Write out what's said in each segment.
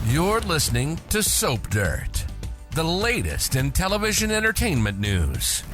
You're listening to Soap Dirt, the latest in television entertainment news.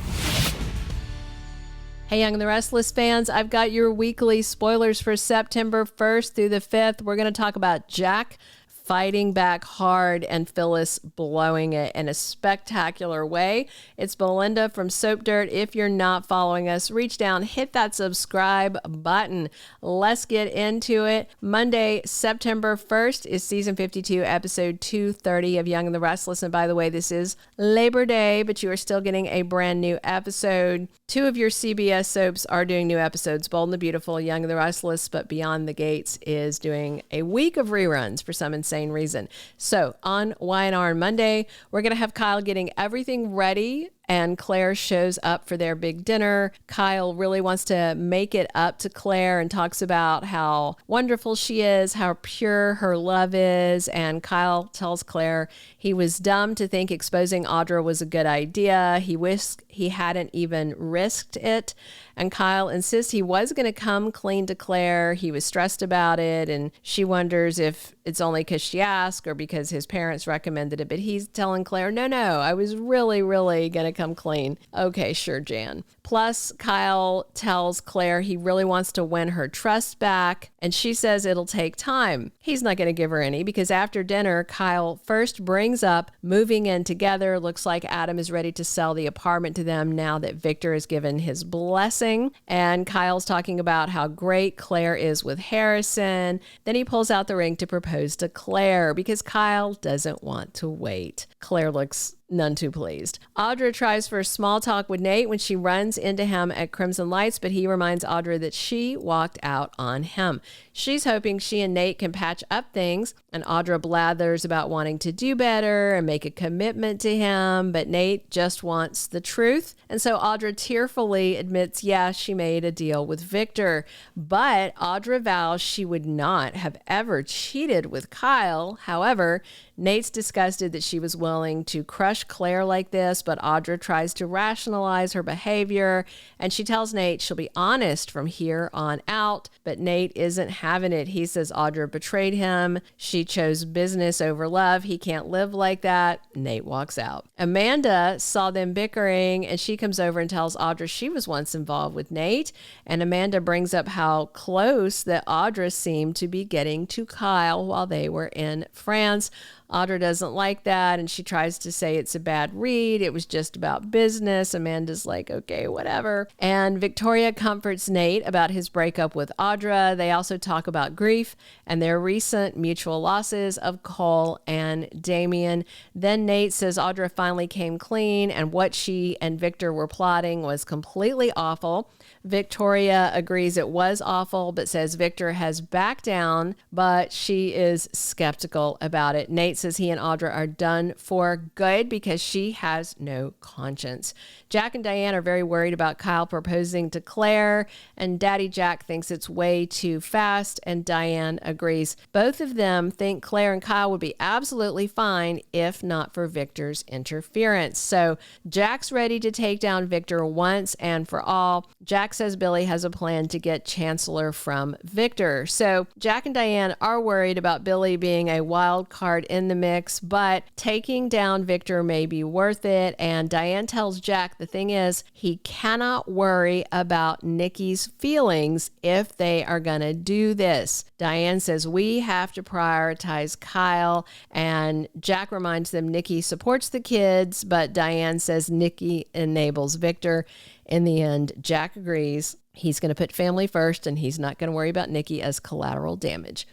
Hey, Young and the Restless fans, I've got your weekly spoilers for September 1st through the 5th. We're going to talk about Jack fighting back hard and Phyllis blowing it in a spectacular way. It's Belinda from Soap Dirt. If you're not following us, reach down, hit that subscribe button. Let's get into it. Monday, September 1st is season 52, episode 230 of Young and the Restless. And by the way, this is Labor Day, but you are still getting a brand new episode. Two of your CBS soaps are doing new episodes, Bold and the Beautiful, Young and the Restless, but Beyond the Gates is doing a week of reruns for some insane reason. So on Y&R on Monday, we're going to have Kyle getting everything ready, and Claire shows up for their big dinner. Kyle really wants to make it up to Claire and talks about how wonderful she is, how pure her love is. And Kyle tells Claire he was dumb to think exposing Audra was a good idea. He wished he hadn't even risked it. And Kyle insists he was going to come clean to Claire. He was stressed about it, and she wonders if it's only because she asked or because his parents recommended it. But he's telling Claire, no, I was really going to come clean. Okay, sure, Jan. Plus, Kyle tells Claire he really wants to win her trust back, and she says it'll take time. He's not going to give her any because after dinner, Kyle first brings up moving in together. Looks like Adam is ready to sell the apartment to them now that Victor has given his blessing. And Kyle's talking about how great Claire is with Harrison. Then he pulls out the ring to propose to Claire because Kyle doesn't want to wait. Claire looks none too pleased. Audra tries for a small talk with Nate when she runs into him at Crimson Lights, but he reminds Audra that she walked out on him. She's hoping she and Nate can patch up things, and Audra blathers about wanting to do better and make a commitment to him, but Nate just wants the truth. And so Audra tearfully admits, yeah, she made a deal with Victor, but Audra vows she would not have ever cheated with Kyle. However, Nate's disgusted that she was willing to crush Claire like this, but Audra tries to rationalize her behavior, and she tells Nate she'll be honest from here on out, but Nate isn't having it. He says Audra betrayed him. She chose business over love. He can't live like that. Nate walks out. Amanda saw them bickering, and she comes over and tells Audra she was once involved with Nate, and Amanda brings up how close that Audra seemed to be getting to Kyle while they were in France. Audra doesn't like that, and she tries to say it's a bad read. It was just about business. Amanda's like, okay, whatever. And Victoria comforts Nate about his breakup with Audra. They also talk about grief and their recent mutual losses of Cole and Damien. Then Nate says Audra finally came clean, and what she and Victor were plotting was completely awful. Victoria agrees it was awful, but says Victor has backed down, but she is skeptical about it. Nate says he and Audra are done for good because she has no conscience. Jack and Diane are very worried about Kyle proposing to Claire, and Daddy Jack thinks it's way too fast, and Diane agrees. Both of them think Claire and Kyle would be absolutely fine if not for Victor's interference. So Jack's ready to take down Victor once and for all. Jack says Billy has a plan to get Chancellor from Victor. So Jack and Diane are worried about Billy being a wild card in the mix, but taking down Victor may be worth it. And Diane tells Jack the thing is he cannot worry about Nikki's feelings if they are going to do this. Diane says we have to prioritize Kyle, and Jack reminds them Nikki supports the kids, but Diane says Nikki enables Victor. In the end, Jack agrees. He's going to put family first, and he's not going to worry about Nikki as collateral damage.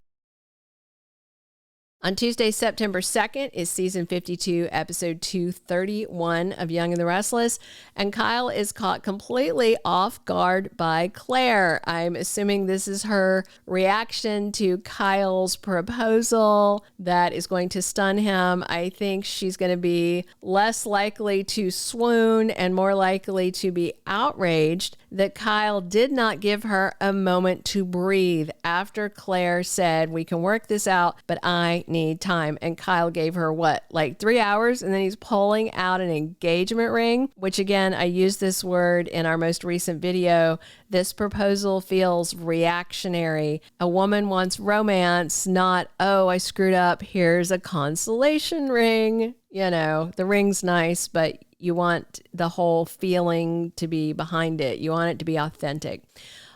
On Tuesday, September 2nd is season 52, episode 231 of Young and the Restless, and Kyle is caught completely off guard by Claire. I'm assuming this is her reaction to Kyle's proposal that is going to stun him. I think she's going to be less likely to swoon and more likely to be outraged that Kyle did not give her a moment to breathe after Claire said, we can work this out, but I need time. And Kyle gave her what, like 3 hours? And then he's pulling out an engagement ring, which again, I used this word in our most recent video. This proposal feels reactionary. A woman wants romance, not, oh, I screwed up, here's a consolation ring. You know, the ring's nice, but you want the whole feeling to be behind it. You want it to be authentic.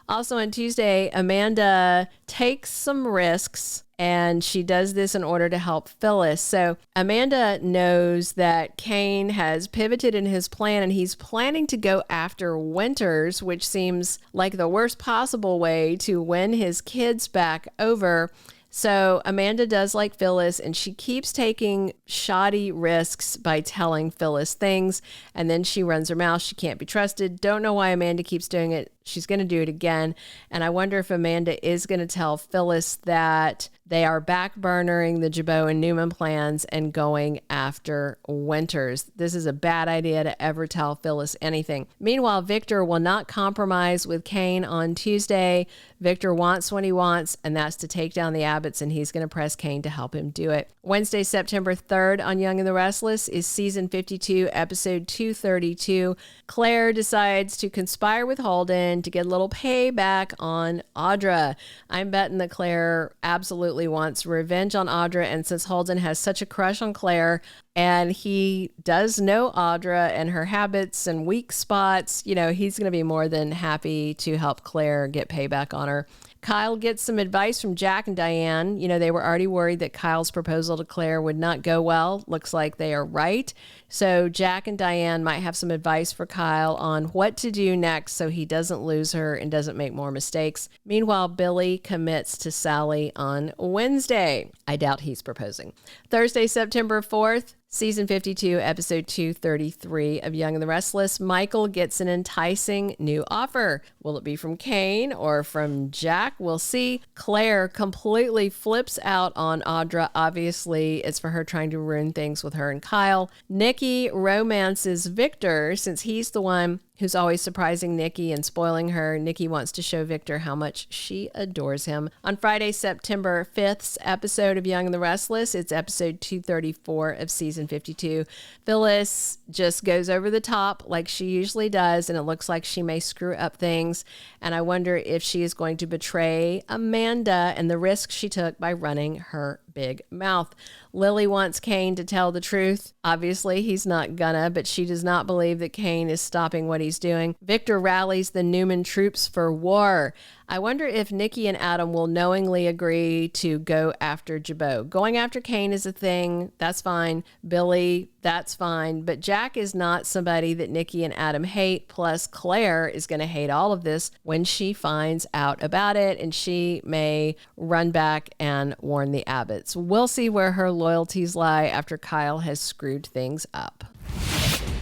Also on Tuesday, Amanda takes some risks, and she does this in order to help Phyllis. So Amanda knows that Cane has pivoted in his plan, and he's planning to go after Winters, which seems like the worst possible way to win his kids back over. So Amanda does like Phyllis, and she keeps taking shoddy risks by telling Phyllis things, and then she runs her mouth. She can't be trusted. Don't know why Amanda keeps doing it. She's going to do it again. And I wonder if Amanda is going to tell Phyllis that they are back-burnering the Jabot and Newman plans and going after Winters. This is a bad idea to ever tell Phyllis anything. Meanwhile, Victor will not compromise with Cane on Tuesday. Victor wants what he wants, and that's to take down the Abbotts, and he's going to press Cane to help him do it. Wednesday, September 3rd on Young and the Restless is season 52, episode 232. Claire decides to conspire with Holden to get a little payback on Audra. I'm betting that Claire absolutely wants revenge on Audra, and since Holden has such a crush on Claire, and he does know Audra and her habits and weak spots, you know, he's going to be more than happy to help Claire get payback on her. Kyle gets some advice from Jack and Diane. You know, they were already worried that Kyle's proposal to Claire would not go well. Looks like they are right. So Jack and Diane might have some advice for Kyle on what to do next so he doesn't lose her and doesn't make more mistakes. Meanwhile, Billy commits to Sally on Wednesday. I doubt he's proposing. Thursday, September 4th. Season 52, episode 233 of Young and the Restless. Michael gets an enticing new offer. Will it be from Cane or from Jack? We'll see. Claire completely flips out on Audra. Obviously, it's for her trying to ruin things with her and Kyle. Nikki romances Victor since he's the one who's always surprising Nikki and spoiling her. Nikki wants to show Victor how much she adores him. On Friday, September 5th's episode of Young and the Restless, it's episode 234 of season 52. Phyllis just goes over the top like she usually does, and it looks like she may screw up things. And I wonder if she is going to betray Amanda and the risk she took by running her big mouth. Lily wants Cane to tell the truth. Obviously, he's not gonna, but she does not believe that Cane is stopping what he's doing. Victor rallies the Newman troops for war. I wonder if Nikki and Adam will knowingly agree to go after Jabot. Going after Cane is a thing. That's fine. Billy, that's fine. But Jack is not somebody that Nikki and Adam hate. Plus, Claire is going to hate all of this when she finds out about it, and she may run back and warn the Abbotts. We'll see where her loyalties lie after Kyle has screwed things up.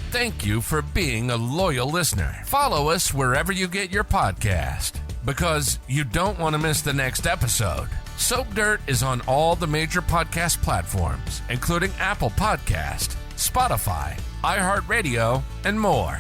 Thank you for being a loyal listener. Follow us wherever you get your podcast, because you don't want to miss the next episode. Soap Dirt is on all the major podcast platforms, including Apple Podcast, Spotify, iHeartRadio, and more.